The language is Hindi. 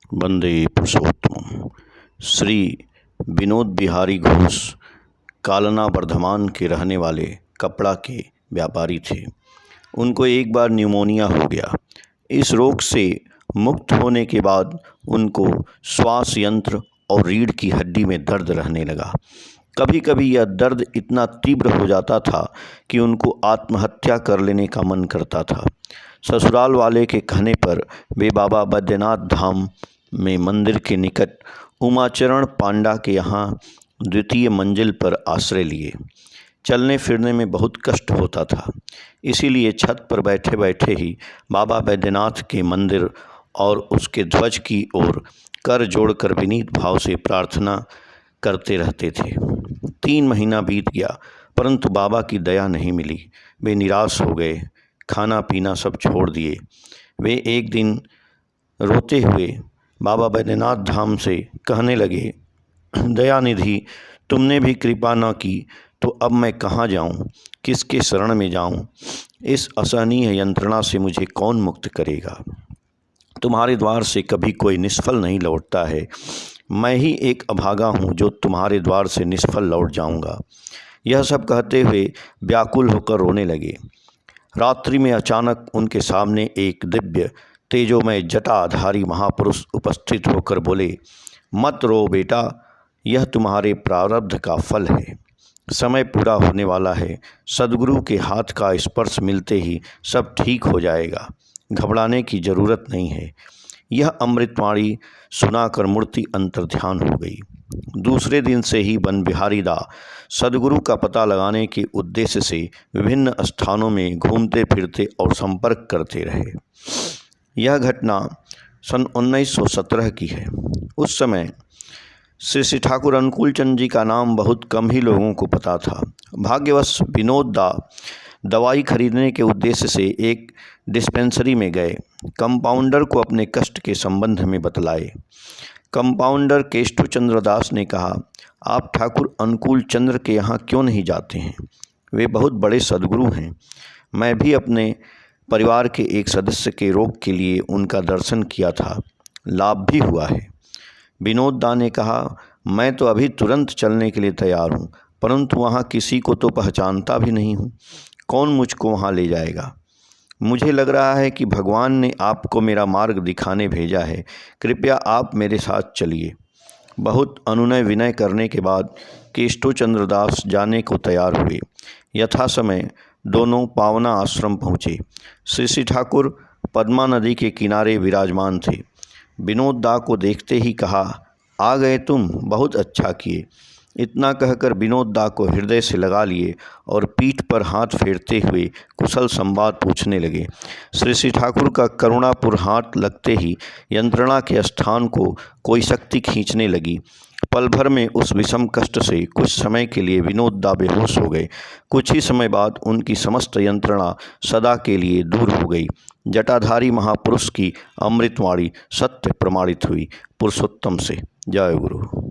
वंदे पुरुषोत्तम। श्री विनोद बिहारी घोष कालना वर्धमान के रहने वाले कपड़ा के व्यापारी थे। उनको एक बार न्यूमोनिया हो गया। इस रोग से मुक्त होने के बाद उनको श्वास यंत्र और रीढ़ की हड्डी में दर्द रहने लगा। कभी कभी यह दर्द इतना तीव्र हो जाता था कि उनको आत्महत्या कर लेने का मन करता था। ससुराल वाले के कहने पर वे बाबा बैद्यनाथ धाम में मंदिर के निकट उमाचरण पांडा के यहाँ द्वितीय मंजिल पर आश्रय लिए। चलने फिरने में बहुत कष्ट होता था, इसीलिए छत पर बैठे बैठे ही बाबा बैद्यनाथ के मंदिर और उसके ध्वज की ओर कर जोड़कर विनीत भाव से प्रार्थना करते रहते थे। 3 महीना बीत गया, परंतु बाबा की दया नहीं मिली। वे निराश हो गए, खाना पीना सब छोड़ दिए। वे एक दिन रोते हुए बाबा बैद्यनाथ धाम से कहने लगे, दयानिधि, तुमने भी कृपा न की तो अब मैं कहाँ जाऊँ, किसके शरण में जाऊँ? इस असहनीय यंत्रणा से मुझे कौन मुक्त करेगा? तुम्हारे द्वार से कभी कोई निष्फल नहीं लौटता है। मैं ही एक अभागा हूँ जो तुम्हारे द्वार से निष्फल लौट जाऊँगा। यह सब कहते हुए व्याकुल होकर रोने लगे। रात्रि में अचानक उनके सामने एक दिव्य तेजोमय जटाधारी महापुरुष उपस्थित होकर बोले, मत रो बेटा, यह तुम्हारे प्रारब्ध का फल है। समय पूरा होने वाला है। सद्गुरु के हाथ का स्पर्श मिलते ही सब ठीक हो जाएगा। घबराने की जरूरत नहीं है। यह अमृतवाणी सुनाकर मूर्ति अंतर्ध्यान हो गई। दूसरे दिन से ही वन बिहारी दा सद्गुरु का पता लगाने के उद्देश्य से विभिन्न स्थानों में घूमते फिरते और संपर्क करते रहे। यह घटना सन 1917 की है। उस समय श्री ठाकुर अनुकूल चंद जी का नाम बहुत कम ही लोगों को पता था। भाग्यवश विनोद दा दवाई खरीदने के उद्देश्य से एक डिस्पेंसरी में गए। कंपाउंडर को अपने कष्ट के संबंध में बतलाए। कंपाउंडर केष्टु चंद्र दास ने कहा, आप ठाकुर अनुकूल चंद्र के यहाँ क्यों नहीं जाते हैं? वे बहुत बड़े सद्गुरु हैं। मैं भी अपने परिवार के एक सदस्य के रोग के लिए उनका दर्शन किया था, लाभ भी हुआ है। विनोद दा ने कहा, मैं तो अभी तुरंत चलने के लिए तैयार हूँ, परंतु वहाँ किसी को तो पहचानता भी नहीं हूँ। कौन मुझको वहाँ ले जाएगा? मुझे लग रहा है कि भगवान ने आपको मेरा मार्ग दिखाने भेजा है। कृपया आप मेरे साथ चलिए। बहुत अनुनय विनय करने के बाद केष्टु चंद्र दास जाने को तैयार हुए। यथा समय दोनों पावना आश्रम पहुँचे। श्री ठाकुर पद्मा नदी के किनारे विराजमान थे। विनोद दा को देखते ही कहा, आ गए तुम, बहुत अच्छा किए। इतना कहकर विनोद दा को हृदय से लगा लिए और पीठ पर हाथ फेरते हुए कुशल संवाद पूछने लगे। श्री ठाकुर का करुणापुर हाथ लगते ही यंत्रणा के स्थान को कोई शक्ति खींचने लगी। पल भर में उस विषम कष्ट से कुछ समय के लिए विनोद दा बेहोश हो गए। कुछ ही समय बाद उनकी समस्त यंत्रणा सदा के लिए दूर हो गई। जटाधारी महापुरुष की अमृतवाणी सत्य प्रमाणित हुई। पुरुषोत्तम से जय गुरु।